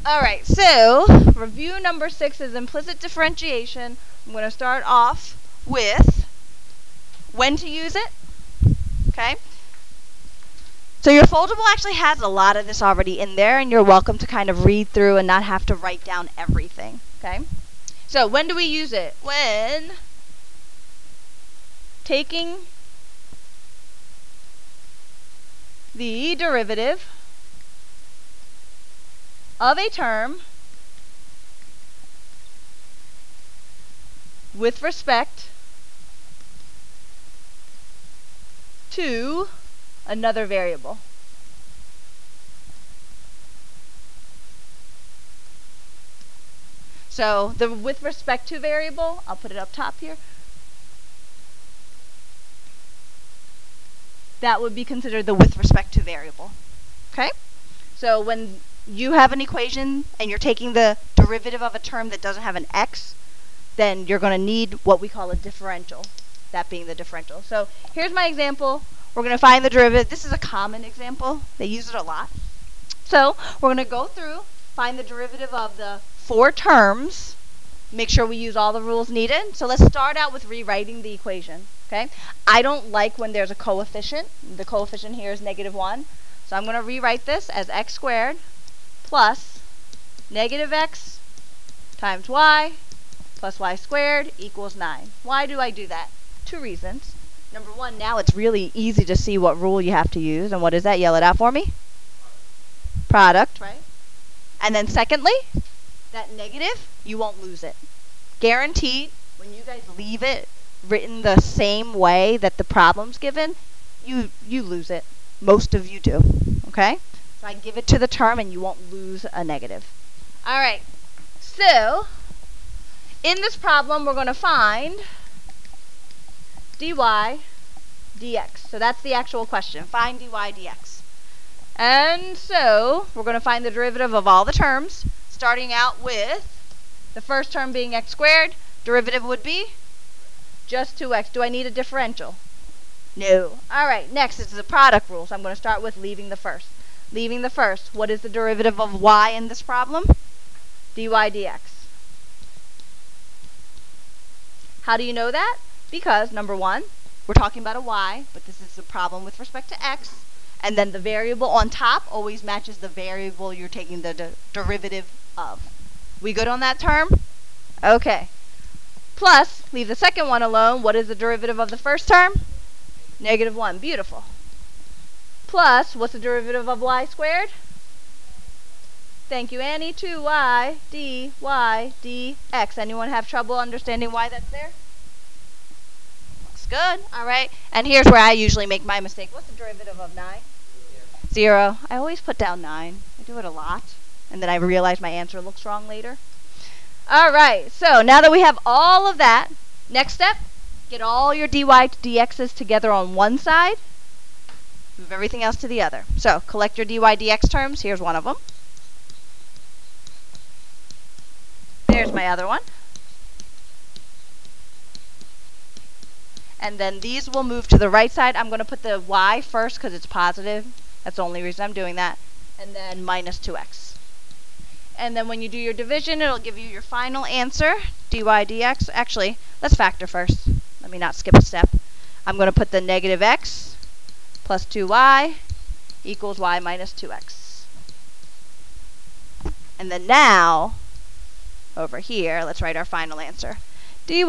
Alright, so review number 6 is implicit differentiation. I'm going to start off with when to use it. Okay? So your foldable actually has a lot of this already in there, and you're welcome to kind of read through and not have to write down everything. Okay? So when do we use it? When taking the derivative of a term with respect to another variable. So the with respect to variable, I'll put it up top here. That would be considered the with respect to variable. Okay? So when you have an equation and you're taking the derivative of a term that doesn't have an x, then you're going to need what we call a differential, that being the differential. So here's my example. We're going to find the derivative. This is a common example. They use it a lot. So we're going to go through, find the derivative of the 4 terms, make sure we use all the rules needed. So let's start out with rewriting the equation. Okay? I don't like when there's a coefficient. The coefficient here is -1. So I'm going to rewrite this as x squared plus -x times y plus y squared equals 9. Why do I do that? 2 reasons. Number 1, now it's really easy to see what rule you have to use. And what is that? Yell it out for me. Product, right? And then secondly, that negative, you won't lose it. Guaranteed, when you guys leave it written the same way that the problem's given, you lose it. Most of you do. Okay? So I give it to the term and you won't lose a negative. Alright, so in this problem we're going to find dy dx. So that's the actual question. Find dy dx. And so we're going to find the derivative of all the terms, starting out with the first term being x squared. Derivative would be just 2x. Do I need a differential? No. Alright, next is the product rule. So I'm going to start with leaving the first. Leaving the first, what is the derivative of y in this problem? Dy dx. How do you know that? Because, number 1, we're talking about a y, but this is a problem with respect to x. And then the variable on top always matches the variable you're taking the derivative of. We good on that term? Okay. Plus, leave the second one alone. What is the derivative of the first term? -1. Beautiful. Plus, what's the derivative of y squared? Thank you, Annie. 2y dy dx. Anyone have trouble understanding why that's there? Looks good. All right. And here's where I usually make my mistake. What's the derivative of 9? 0. I always put down 9. I do it a lot. And then I realize my answer looks wrong later. All right. So now that we have all of that, next step, get all your dy dx's together on one side. Move everything else to the other. So collect your dy dx terms. Here's one of them. There's my other one. And then these will move to the right side. I'm going to put the y first because it's positive. That's the only reason I'm doing that. And then minus 2x. And then when you do your division, it'll give you your final answer, dy dx. Actually, let's factor first. Let me not skip a step. I'm going to put the -x plus 2y equals y minus 2x. And then now, over here, let's write our final answer. dy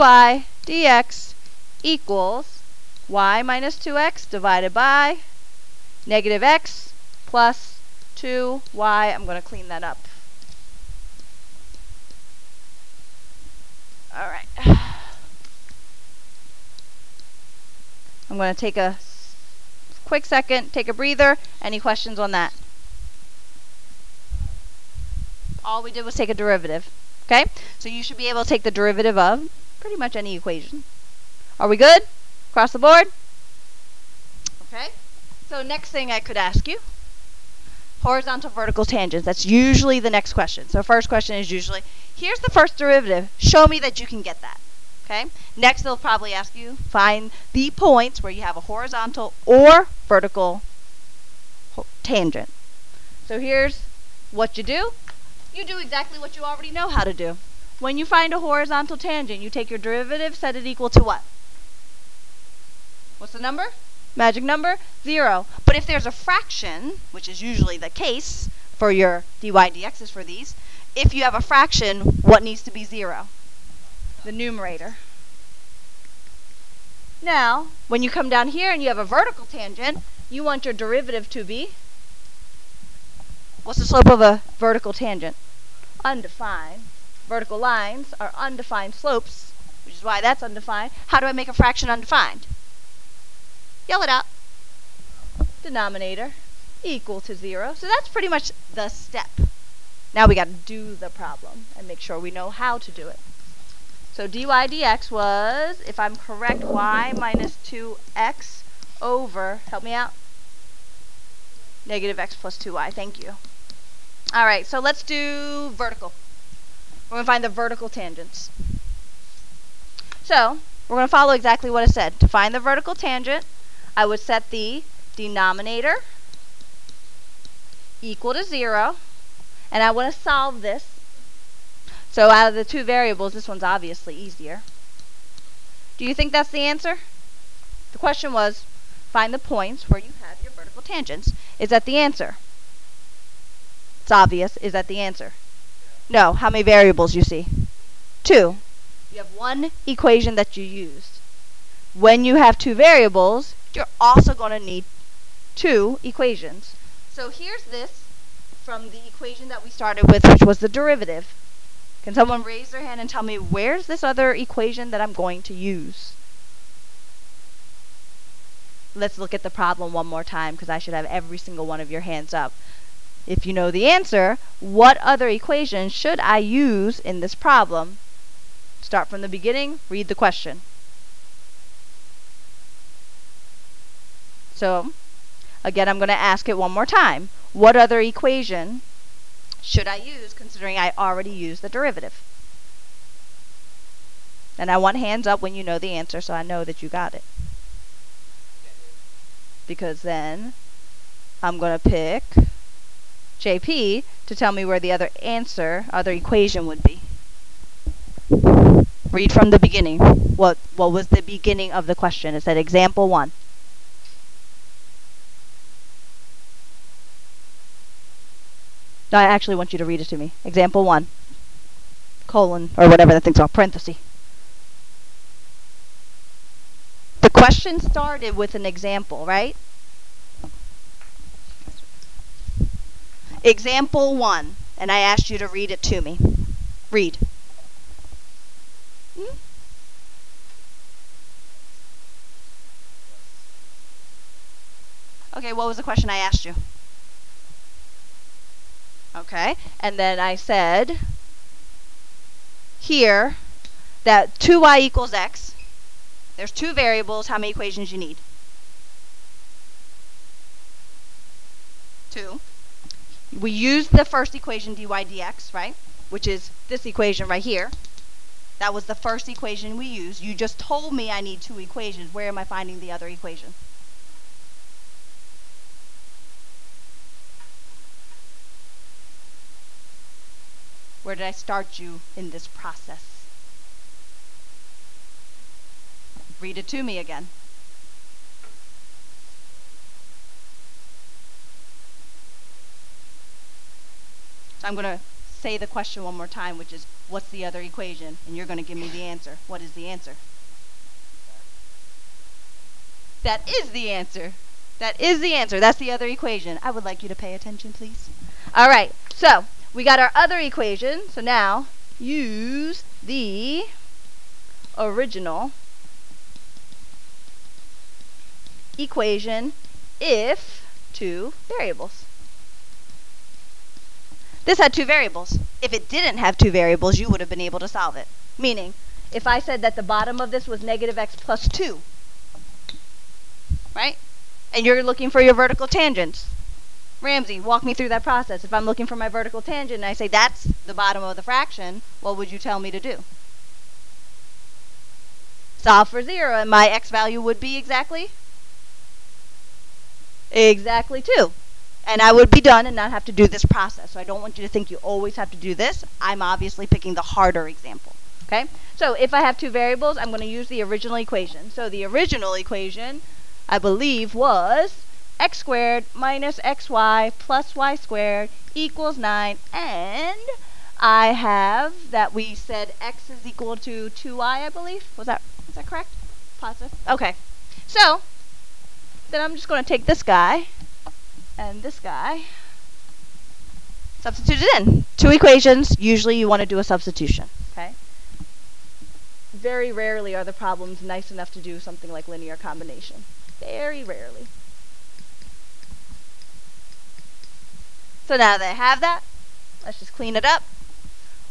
dx equals y minus 2x divided by -x plus 2y. I'm going to clean that up. All right. I'm going to take a quick second, take a breather. Any questions on that? All we did was take a derivative. Okay? So you should be able to take the derivative of pretty much any equation. Are we good? Across the board? Okay. So next thing I could ask you, horizontal vertical tangents. That's usually the next question. So first question is usually, here's the first derivative. Show me that you can get that. Okay? Next they'll probably ask you, find the points where you have a horizontal or vertical tangent. So here's what you do. You do exactly what you already know how to do. When you find a horizontal tangent, you take your derivative, set it equal to what? What's the number? Magic number? 0. But if there's a fraction, which is usually the case for your dy dx's for these, if you have a fraction, what needs to be 0? The numerator. Now, when you come down here and you have a vertical tangent, you want your derivative to be? What's the slope of a vertical tangent? Undefined. Vertical lines are undefined slopes, which is why that's undefined. How do I make a fraction undefined? Yell it out. Denominator equal to 0. So that's pretty much the step. Now we got to do the problem and make sure we know how to do it. So dy dx was, if I'm correct, y minus 2x over, help me out, negative x plus 2y. Thank you. All right, so let's do vertical. We're going to find the vertical tangents. So we're going to follow exactly what it said. To find the vertical tangent, I would set the denominator equal to 0, and I want to solve this. So out of the two variables, this one's obviously easier. Do you think that's the answer? The question was, find the points where you have your vertical tangents. Is that the answer? It's obvious. Is that the answer? No. How many variables you see? 2. You have one equation that you used. When you have 2 variables, you're also going to need 2 equations. So here's this from the equation that we started with, which was the derivative. Can someone raise their hand and tell me where's this other equation that I'm going to use? Let's look at the problem one more time, because I should have every single one of your hands up. If you know the answer, what other equation should I use in this problem? Start from the beginning, read the question. So, again, I'm going to ask it one more time. What other equation should I use, considering I already used the derivative? And I want hands up when you know the answer, so I know that you got it. Because then I'm going to pick JP to tell me where the other equation would be. Read from the beginning. What was the beginning of the question? It said example 1. No, I actually want you to read it to me. Example 1. Colon, or whatever that thing's called, parenthesis. The question started with an example, right? Example 1. And I asked you to read it to me. Read. Okay, what was the question I asked you? Okay, and then I said here that 2y equals x. There's 2 variables. How many equations you need? 2. We used the first equation dy dx, right? Which is this equation right here. That was the first equation we used. You just told me I need 2 equations. Where am I finding the other equation? Where did I start you in this process? Read it to me again. So I'm going to say the question one more time, which is, what's the other equation? And you're going to give me the answer. What is the answer? That is the answer. That is the answer. That's the other equation. I would like you to pay attention, please. All right. So we got our other equation. So now use the original equation if 2 variables. This had 2 variables. If it didn't have 2 variables, you would have been able to solve it. Meaning, if I said that the bottom of this was negative x plus 2, right? And you're looking for your vertical tangents. Ramsey, walk me through that process. If I'm looking for my vertical tangent and I say that's the bottom of the fraction, what would you tell me to do? Solve for 0, and my x value would be exactly? Exactly 2. And I would be done and not have to do this process. So I don't want you to think you always have to do this. I'm obviously picking the harder example. Okay? So if I have two variables, I'm going to use the original equation. So the original equation, I believe, was x squared minus xy plus y squared equals 9. And I have that we said x is equal to 2y, I believe. Is that correct? Positive? Okay. So then I'm just going to take this guy and this guy, substitute it in. Two equations, usually you want to do a substitution. Okay? Very rarely are the problems nice enough to do something like linear combination. Very rarely. So now that I have that, let's just clean it up.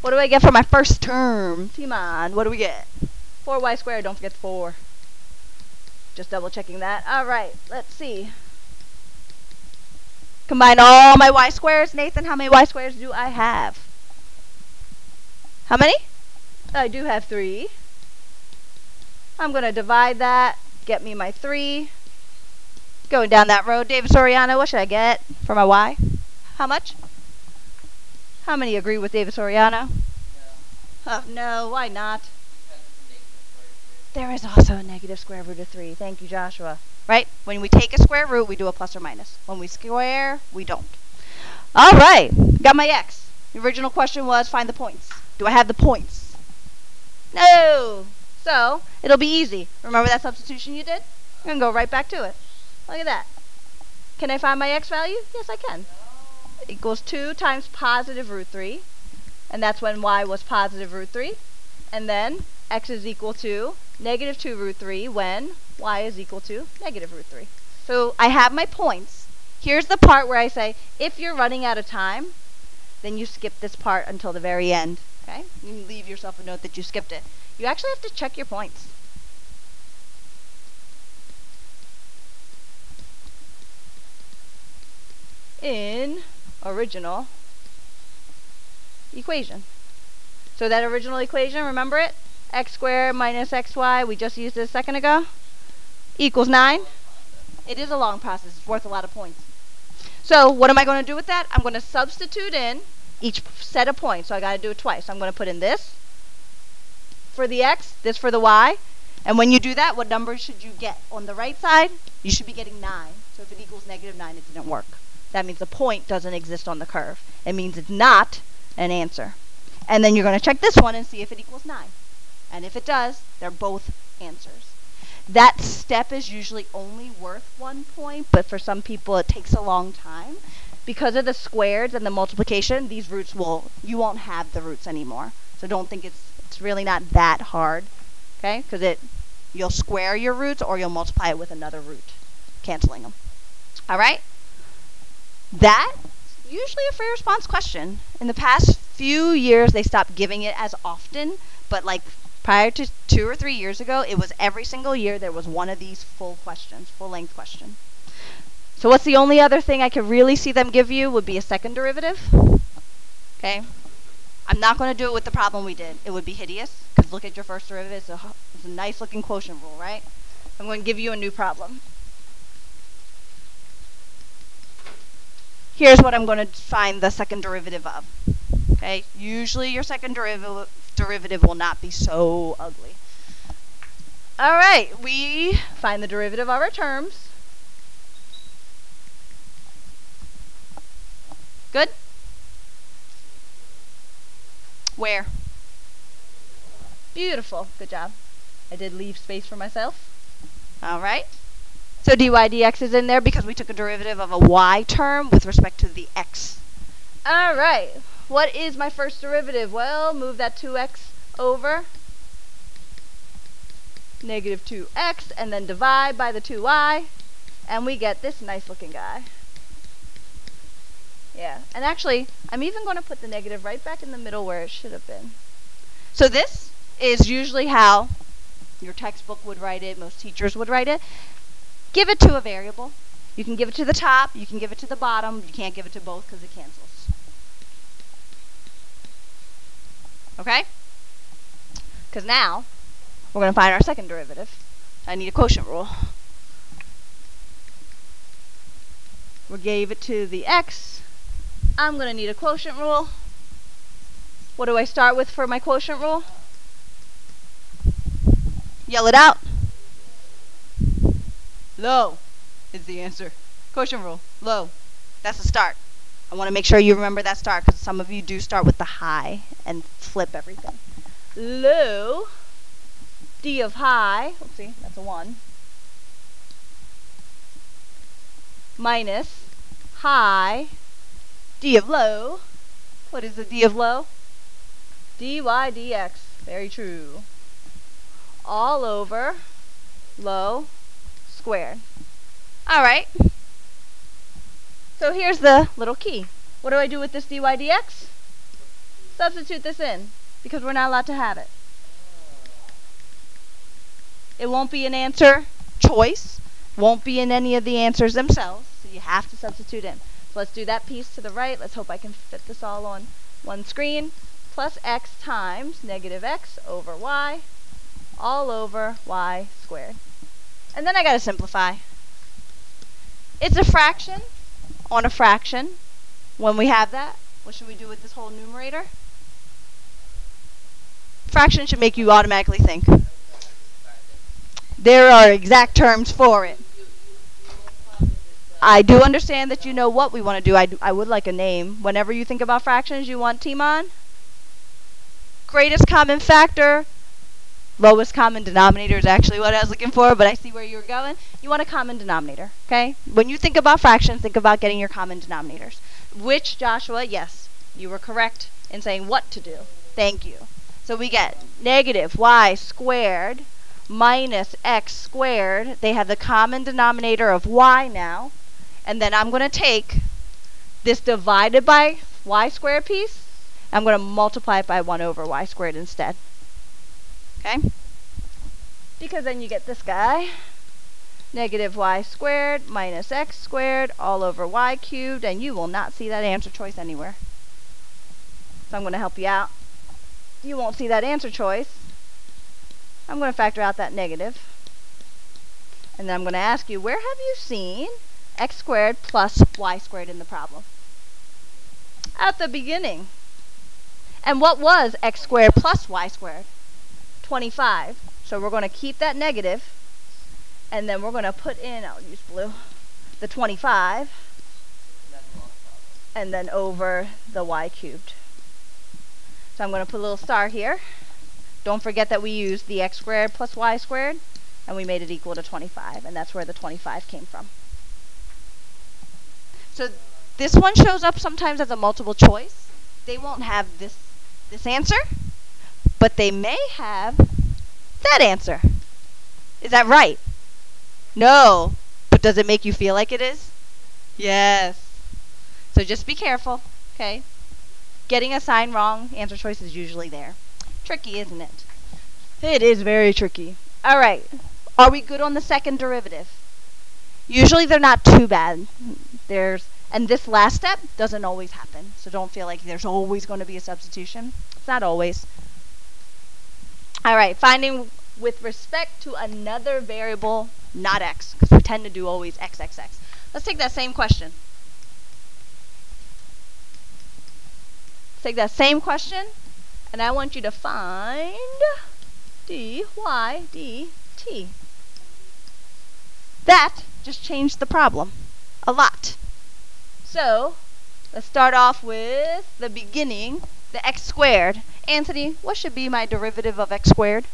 What do I get for my first term? Timon, what do we get? 4y squared, don't forget the 4. Just double checking that. Alright, let's see. Combine all my y squares. Nathan, how many y squares do I have? How many? I do have 3. I'm going to divide that, get me my 3. Going down that road, David Soriano, what should I get for my y? How much? How many agree with David Soriano? No. Oh, no, why not? There is also a negative square root of 3. Thank you, Joshua. Right? When we take a square root, we do a plus or minus. When we square, we don't. All right. Got my x. The original question was find the points. Do I have the points? No. So, it'll be easy. Remember that substitution you did? I'm going to go right back to it. Look at that. Can I find my x value? Yes, I can. Equals 2 times positive root 3. And that's when y was positive root 3. And then x is equal to negative 2 root 3 when y is equal to negative root 3. So I have my points. Here's the part where I say, if you're running out of time, then you skip this part until the very end. Okay? You leave yourself a note that you skipped it. You actually have to check your points. In original equation. So that original equation, remember it? X squared minus xy, we just used it a second ago, equals 9. It is a long process. It's worth a lot of points. So what am I going to do with that? I'm going to substitute in each set of points. So I got to do it twice. So I'm going to put in this for the x, this for the y. And when you do that, what number should you get? On the right side, you should be getting 9. So if it equals negative 9, it didn't work. That means the point doesn't exist on the curve. It means it's not an answer. And then you're going to check this one and see if it equals 9. And if it does, they're both answers. That step is usually only worth 1 point, but for some people it takes a long time. Because of the squares and the multiplication, these roots you won't have the roots anymore. So don't think it's really not that hard, okay? Because you'll square your roots or you'll multiply it with another root, canceling them. All right? That's usually a free response question. In the past few years, they stopped giving it as often, but like prior to 2 or 3 years ago, it was every single year there was one of these full questions, full-length question. So what's the only other thing I could really see them give you would be a second derivative. Okay? I'm not going to do it with the problem we did. It would be hideous, because look at your first derivative. It's a nice-looking quotient rule, right? I'm going to give you a new problem. Here's what I'm going to find the second derivative of. Okay? Usually your second derivative will not be so ugly. All right, we find the derivative of our terms. Good? Where? Beautiful. Good job. I did leave space for myself. All right. So dy dx is in there because we took a derivative of a y term with respect to the x. All right. What is my first derivative? Well, move that 2x over. Negative 2x, and then divide by the 2y, and we get this nice looking guy. Yeah, and actually, I'm even going to put the negative right back in the middle where it should have been. So this is usually how your textbook would write it, most teachers would write it. Give it to a variable. You can give it to the top, you can give it to the bottom, you can't give it to both because it cancels. Okay? Because now, we're going to find our second derivative. I need a quotient rule. We gave it to the x. I'm going to need a quotient rule. What do I start with for my quotient rule? Yell it out. Low is the answer. Quotient rule, low. That's the start. I want to make sure you remember that start because some of you do start with the high and flip everything. Low, d of high, oopsie, that's a 1, minus high, d of low. What is the d of low? dy dx, very true. All over low squared. Alright. So here's the little key. What do I do with this dy dx? Substitute this in, because we're not allowed to have it. It won't be an answer choice, won't be in any of the answers themselves, so you have to substitute in. So let's do that piece to the right. Let's hope I can fit this all on one screen. Plus x times negative x over y, all over y squared. And then I got to simplify. It's a fraction on a fraction. When we have that, what should we do with this whole numerator? Fraction should make you automatically think. There are exact terms for it. I do understand that you know what we want to do. I would like a name. Whenever you think about fractions, you want Timon? Greatest common factor. Lowest common denominator is actually what I was looking for, but I see where you were going. You want a common denominator, okay? When you think about fractions, think about getting your common denominators. Which, Joshua, yes, you were correct in saying what to do. Thank you. So we get negative y squared minus x squared. They have the common denominator of y now. And then I'm going to take this divided by y squared piece. I'm going to multiply it by 1 over y squared instead. Okay? Because then you get this guy. Negative y squared minus x squared all over y cubed. And you will not see that answer choice anywhere. So I'm going to help you out. You won't see that answer choice. I'm going to factor out that negative. And then I'm going to ask you, where have you seen x squared plus y squared in the problem? At the beginning. And what was x squared plus y squared? 25. So we're going to keep that negative, and then we're going to put in, I'll use blue, the 25, and then over the y cubed. So I'm going to put a little star here. Don't forget that we used the x squared plus y squared, and we made it equal to 25, and that's where the 25 came from. So this one shows up sometimes as a multiple choice. They won't have this answer, but they may have that answer. Is that right? No. But does it make you feel like it is? Yes. So just be careful, okay? Getting a sign wrong, answer choice is usually there. Tricky, isn't it? It is very tricky. All right. Are we good on the second derivative? Usually they're not too bad. And this last step doesn't always happen. So don't feel like there's always going to be a substitution. It's not always. All right, finding with respect to another variable, not x, because we tend to do always x, x, x. Let's take that same question. Take that same question, and I want you to find dy dt. That just changed the problem a lot. So, let's start off with the beginning, the x squared. Anthony, what should be my derivative of x squared?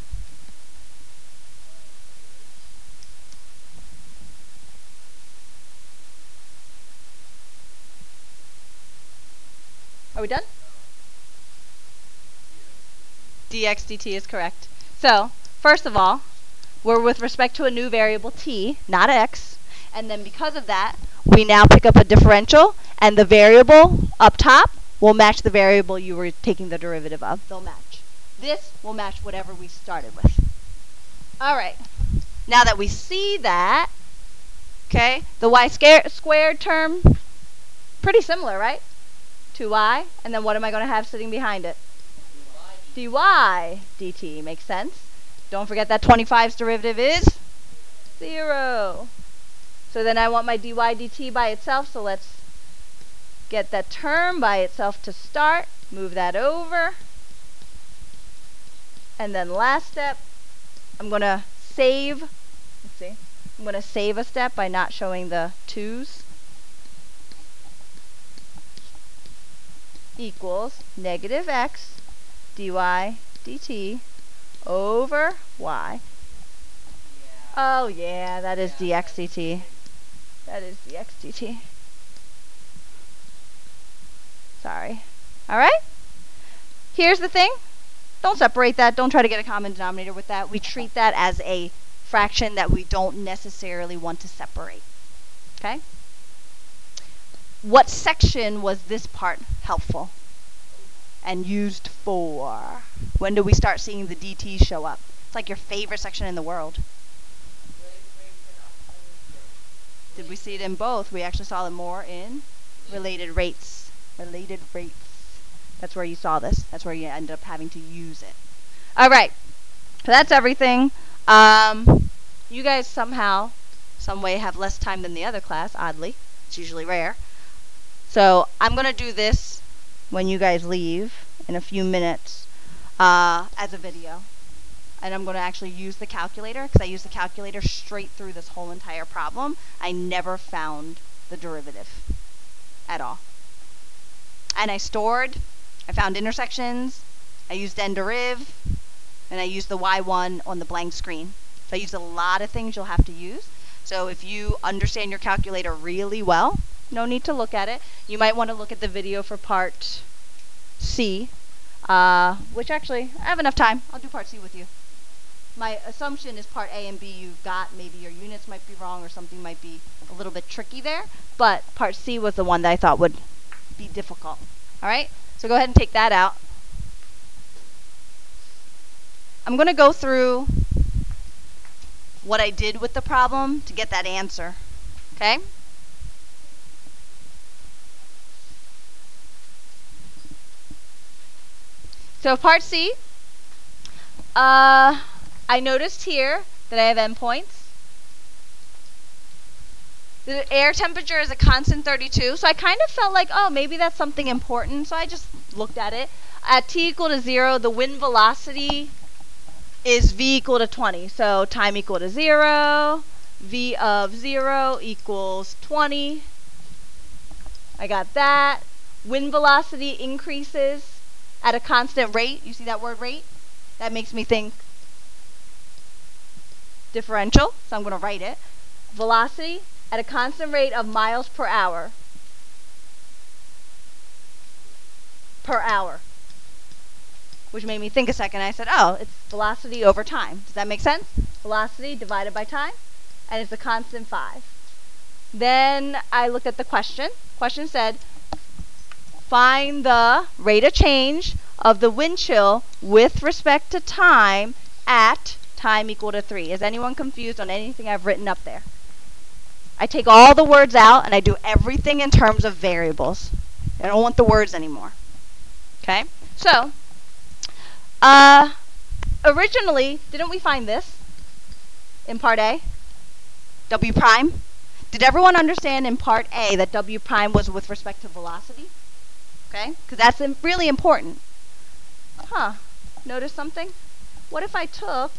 Are we done? dx dt is correct. So, first of all, we're with respect to a new variable t, not x. And then because of that, we now pick up a differential, and the variable up top will match the variable you were taking the derivative of. They'll match. This will match whatever we started with. All right. Now that we see that, okay, the y squared term, pretty similar, right? 2y, and then what am I going to have sitting behind it? dy dt. Makes sense. Don't forget that 25's derivative is 0. So then I want my dy dt by itself, so let's get that term by itself to start. Move that over. And then last step, I'm going to save. Let's see. I'm going to save a step by not showing the 2's. Equals negative x dy dt over y. Oh yeah, that is dx dt. That is dx dt. Sorry. Alright? Here's the thing. Don't separate that. Don't try to get a common denominator with that. We treat that as a fraction that we don't necessarily want to separate. Okay? What section was this part helpful and used for? When do we start seeing the DTs show up? It's like your favorite section in the world. Did we see it in both? We actually saw it more in related rates. Related rates. That's where you saw this. That's where you ended up having to use it. All right. So that's everything. You guys somehow, some way have less time than the other class, oddly. It's usually rare. So I'm going to do this when you guys leave in a few minutes as a video. And I'm going to actually use the calculator, because I used the calculator straight through this whole entire problem. I never found the derivative at all. And I found intersections, I used nderiv, and I used the y1 on the blank screen. So I used a lot of things you'll have to use. So if you understand your calculator really well, no need to look at it. You might want to look at the video for part C, which actually, I have enough time. I'll do part C with you. My assumption is part A and B you've got. Maybe your units might be wrong or something might be a little bit tricky there. But part C was the one that I thought would be difficult. All right? So go ahead and take that out. I'm going to go through what I did with the problem to get that answer. Okay? So part C, I noticed here that I have endpoints. The air temperature is a constant 32, so I kind of felt like, oh, maybe that's something important, so I just looked at it. At t equal to 0, the wind velocity is v equal to 20, so time equal to 0, v of 0 equals 20. I got that. Wind velocity increases at a constant rate. You see that word rate? That makes me think differential, so I'm going to write it. Velocity at a constant rate of miles per hour. Per hour. Which made me think a second. I said, oh, it's velocity over time. Does that make sense? Velocity divided by time. And it's a constant 5. Then I looked at the question. Question said, find the rate of change of the wind chill with respect to time at time equal to 3. Is anyone confused on anything I've written up there? I take all the words out and I do everything in terms of variables. I don't want the words anymore. Okay? So, originally, didn't we find this in part A? W prime? Did everyone understand in part A that W prime was with respect to velocity? Okay? Because that's really important. Huh. Notice something? What if I took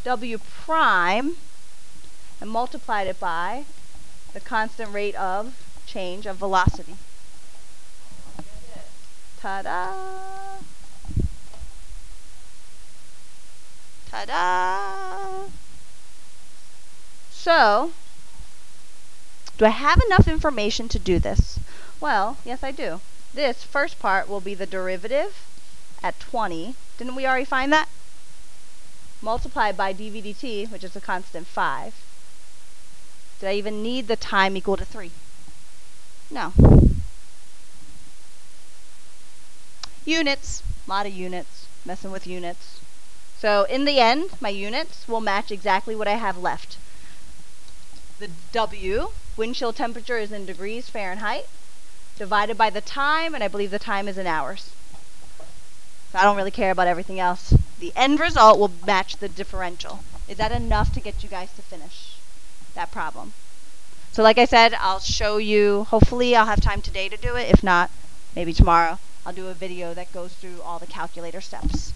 W prime and multiplied it by the constant rate of change of velocity? Ta-da! Ta-da! So, do I have enough information to do this? Well, yes I do. This first part will be the derivative at 20. Didn't we already find that? Multiplied by dv dt, which is a constant 5. Did I even need the time equal to 3? No. Units. A lot of units. Messing with units. So in the end, my units will match exactly what I have left. The W, wind chill temperature, is in degrees Fahrenheit, divided by the time, and I believe the time is in hours. So I don't really care about everything else. The end result will match the differential. Is that enough to get you guys to finish? that problem. So like I said, I'll show you, hopefully I'll have time today to do it. If not, maybe tomorrow I'll do a video that goes through all the calculator steps.